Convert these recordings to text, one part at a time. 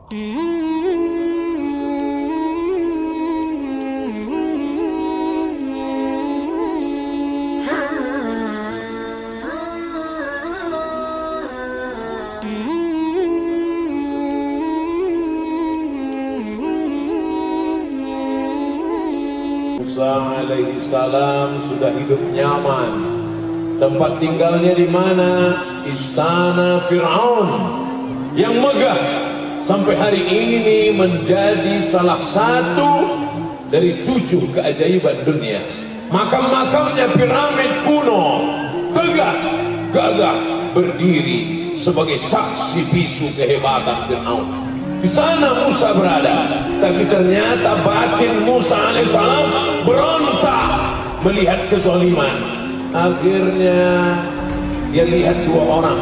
Musa alaihi salam sudah hidup nyaman. Tempat tinggalnya di mana? Istana Fir'aun yang megah, sampai hari ini menjadi salah satu dari 7 keajaiban dunia. Makam-makamnya piramid kuno, tegak gagah berdiri sebagai saksi bisu kehebatan Fir'aun. Di sana Musa berada, tapi ternyata batin Musa alaihissalam berontak melihat kezaliman. Akhirnya dia lihat 2 orang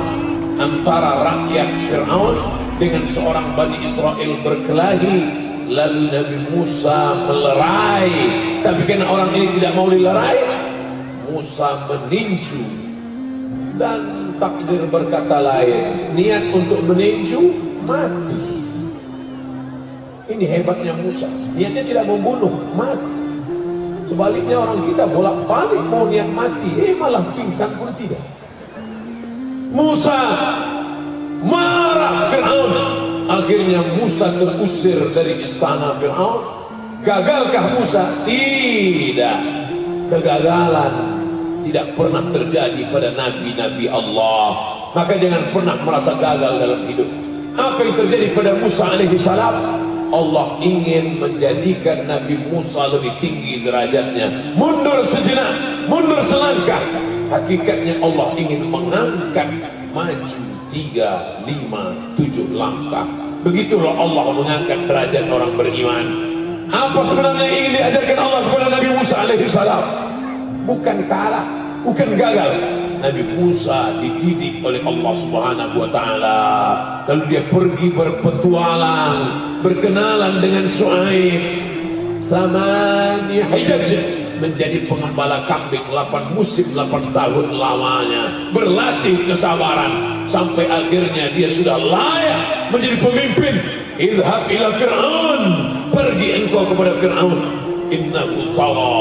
antara rakyat Fir'aun dengan seorang Bani Israel berkelahi. Lalu Nabi Musa melerai, tapi karena orang ini tidak mau dilerai, Musa meninju. Dan takdir berkata lain, niat untuk meninju, mati. Ini hebatnya Musa, niatnya tidak membunuh, mati. Sebaliknya orang kita bolak-balik mau niat mati, malah pingsan pun tidak. Musa marah Fir'aun. Akhirnya Musa terusir dari istana Fir'aun. Gagalkah Musa? Tidak. Kegagalan tidak pernah terjadi pada nabi-nabi Allah. Maka jangan pernah merasa gagal dalam hidup. Apa yang terjadi pada Musa alaihi salam? Allah ingin menjadikan Nabi Musa lebih tinggi derajatnya. Mundur sejenak, mundur selangkah. Hakikatnya Allah ingin mengangkat maju 3, 5, 7 langkah. Begitulah Allah mengangkat derajat orang beriman. Apa sebenarnya yang ingin diajarkan Allah kepada Nabi Musa alaihi salam? Bukan kalah, bukan gagal. Nabi Musa dididik oleh Allah Subhanahu wa taala. Lalu dia pergi berpetualang, berkenalan dengan Syuaib. Samani hijaj, menjadi pengembala kambing 8 musim 8 tahun lamanya, berlatih kesabaran sampai akhirnya dia sudah layak menjadi pemimpin. Idhab ila Fir'aun, pergi engkau kepada Fir'aun, innahu tagha.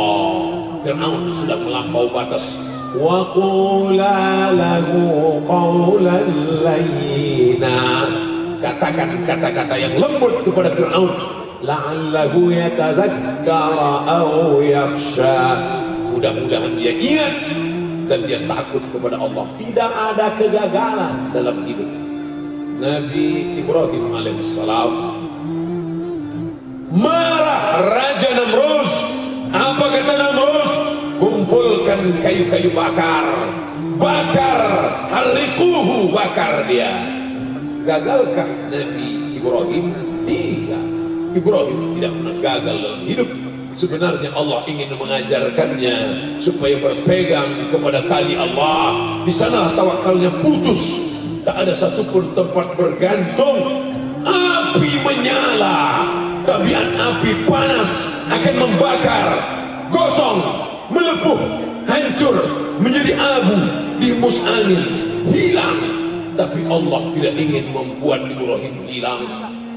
Fir'aun sudah melampaui batas. Wa qula lahu qawlan layyina, katakan kata-kata yang lembut kepada Fir'aun. La'allahu yatadzakkara aw yakhsha, mudah-mudahan dia ingat dan dia takut kepada Allah. Tidak ada kegagalan dalam hidup. Nabi Ibrahim alaihissalam marah Raja Namrus. Apa kata Namrus? Kumpulkan kayu-kayu bakar, bakar, harriquhu, bakar dia. Gagalkah Nabi Ibrahim? Tidak. Ibrahim tidak pernah gagal dalam hidup. Sebenarnya Allah ingin mengajarkannya supaya berpegang kepada tali Allah. Di sana tawakalnya putus, tak ada satupun tempat bergantung. Api menyala, tabiat api panas akan membakar, gosong, melepuh, hancur, menjadi abu, dihembus angin, hilang. Tapi Allah tidak ingin membuat Ibrahim hilang.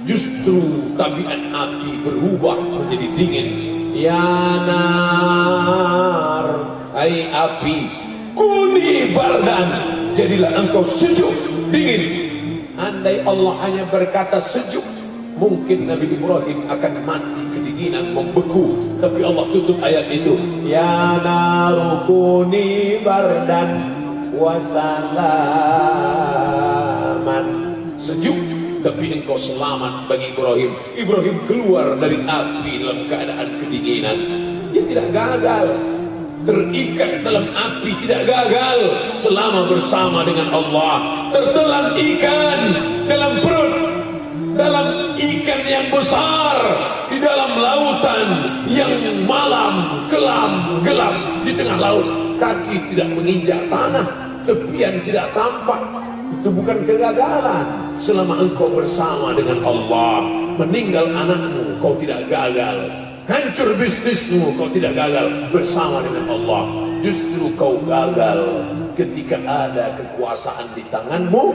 Justru tabiat api berubah menjadi dingin. Ya nar, hai api, kuni bardan, jadilah engkau sejuk, dingin. Andai Allah hanya berkata sejuk, mungkin Nabi Ibrahim akan mati kedinginan, membeku. Tapi Allah tutup ayat itu. Ya narukuni bardan wasalaman, sejuk tapi engkau selamat bagi Ibrahim. Ibrahim keluar dari api dalam keadaan kedinginan. Dia tidak gagal, terikat dalam api tidak gagal selama bersama dengan Allah. Tertelan ikan dalam perut, dalam ikan yang besar, di dalam lautan yang malam, kelam, gelap, di tengah laut. Kaki tidak menginjak tanah, tepian tidak tampak. Itu bukan kegagalan. Selama engkau bersama dengan Allah. Meninggal anakmu, kau tidak gagal. Hancur bisnismu, kau tidak gagal bersama dengan Allah. Justru kau gagal ketika ada kekuasaan di tanganmu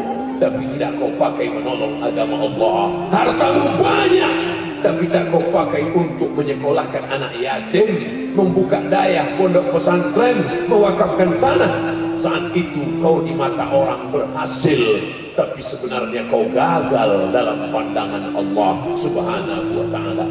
tapi tidak kau pakai menolong agama Allah. Hartamu banyak tapi tak kau pakai untuk menyekolahkan anak yatim, membuka daya pondok pesantren, mewakafkan tanah. Saat itu kau di mata orang berhasil, tapi sebenarnya kau gagal dalam pandangan Allah Subhanahu wa ta'ala.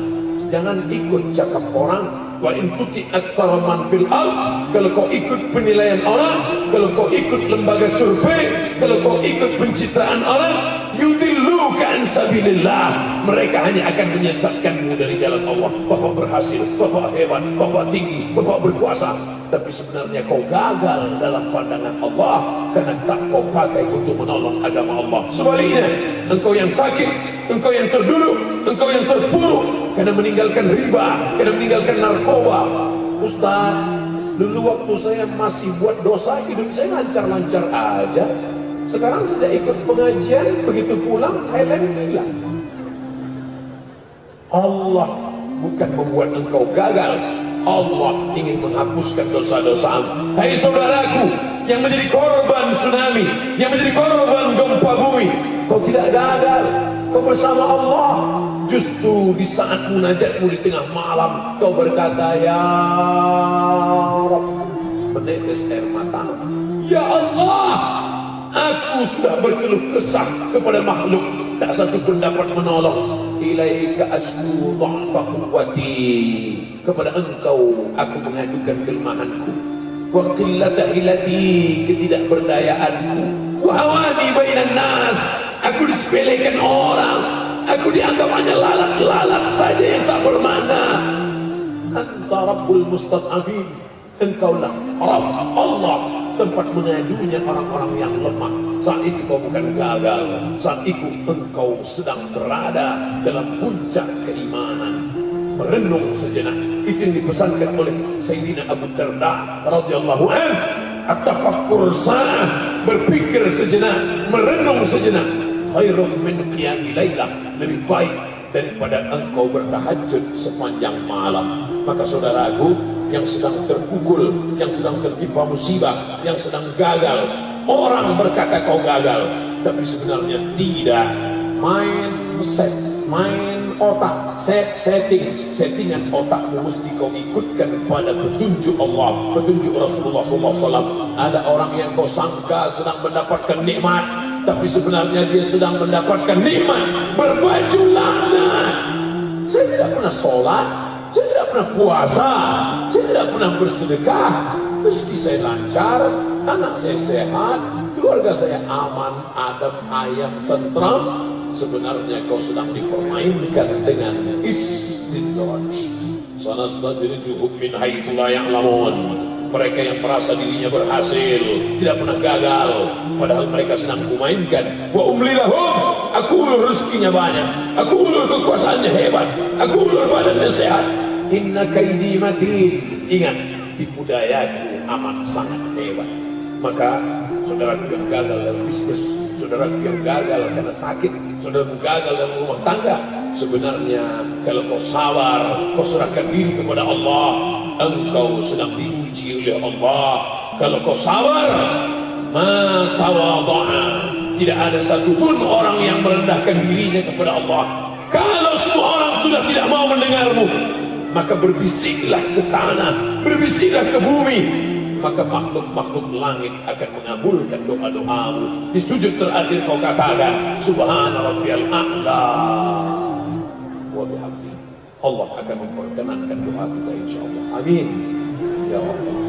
Jangan ikut cakap orang. Wa in tuti aktsara man fil ard, kalau kau ikut penilaian orang, kalau kau ikut lembaga survei, kalau kau ikut pencitraan orang, yudilluka an sabilillah, mereka hanya akan menyesatkanmu dari jalan Allah. Bapak berhasil, bapak hebat, bapak tinggi, bapak berkuasa, tapi sebenarnya kau gagal dalam pandangan Allah karena tak kau pakai untuk menolong agama Allah. Sebaliknya, engkau yang sakit, engkau yang terduduk, engkau yang terpuruk karena meninggalkan riba, karena meninggalkan narkoba. Ustaz, dulu waktu saya masih buat dosa, hidup saya lancar-lancar aja. Sekarang sudah ikut pengajian, begitu pulang Thailand hilang. Allah bukan membuat engkau gagal, Allah ingin menghapuskan dosa-dosamu. Hai saudaraku yang menjadi korban tsunami, yang menjadi korban gempa bumi, kau tidak gagal, kau bersama Allah. Justru di saat munajatmu di tengah malam, kau berkata, Ya Rabb, menetes air mata, Ya Allah, aku sudah berkeluh kesah kepada makhluk, tak satu pun dapat menolong. Ilaika asku dha'fa quwwati, kepada engkau aku mengadukan kelemahanku, wa qillata hilati, ketidakberdayaanku, wa hawani bainan nas, aku disepelekan orang, aku dianggap hanya lalat-lalat saja yang tak bermakna. Anta Rabbul Mustad'afin, engkaulah Rabb Allah, tempat mengadunya orang-orang yang lemah. Saat itu kau bukan gagal, saat itu engkau sedang berada dalam puncak keimanan. Merenung sejenak, itu yang dipesankan oleh Sayyidina Abu Darda radhiyallahu anhu. At-tafakkur sa'ah, berpikir sejenak, merenung sejenak, khairun min qiyamil lailah, lebih baik daripada engkau bertahajud sepanjang malam. Maka saudaraku yang sedang terpukul, yang sedang tertimpa musibah, yang sedang gagal, orang berkata kau gagal, tapi sebenarnya tidak. Mindset, main otak, settingan otakmu mesti kau ikutkan pada petunjuk Allah, petunjuk Rasulullah SAW. Ada orang yang kau sangka sedang mendapatkan nikmat, tapi sebenarnya dia sedang mendapatkan nikmat berbaju laknat. Saya tidak pernah sholat, saya tidak pernah puasa, saya tidak pernah bersedekah, meski saya lancar, anak saya sehat, keluarga saya aman, adem, ayam, tentram. Sebenarnya kau sedang dipermainkan dengan istidraj. Sanastadrijuhum min haitsu la ya'lamun. Mereka yang merasa dirinya berhasil, tidak pernah gagal, padahal mereka sedang kumainkan. Wa umli lahum, aku ulur rezekinya banyak, aku ulur kekuasaannya hebat, aku ulur badannya sehat. Inna kaidi matin, ingat tipu dayaku amat sangat hebat. Maka saudaraku yang gagal dalam bisnis, saudaraku yang gagal karena sakit, saudaraku gagal dalam rumah tangga, sebenarnya kalau kau sabar, kau serahkan diri kepada Allah, engkau sedang diuji oleh Allah. Kalau kau sabar, ma tawadha'a, tidak ada satupun orang yang merendahkan dirinya kepada Allah. Kalau semua orang sudah tidak mau mendengarmu, maka berbisiklah ke tanah, berbisiklah ke bumi, maka makhluk-makhluk langit akan mengabulkan doa-doamu. Di sujud terakhir kau katakan, Subhana rabbiyal a'la wa bihamdihi. Allah akan memperkenankan doa kita insyaallah. Amin ya Allah.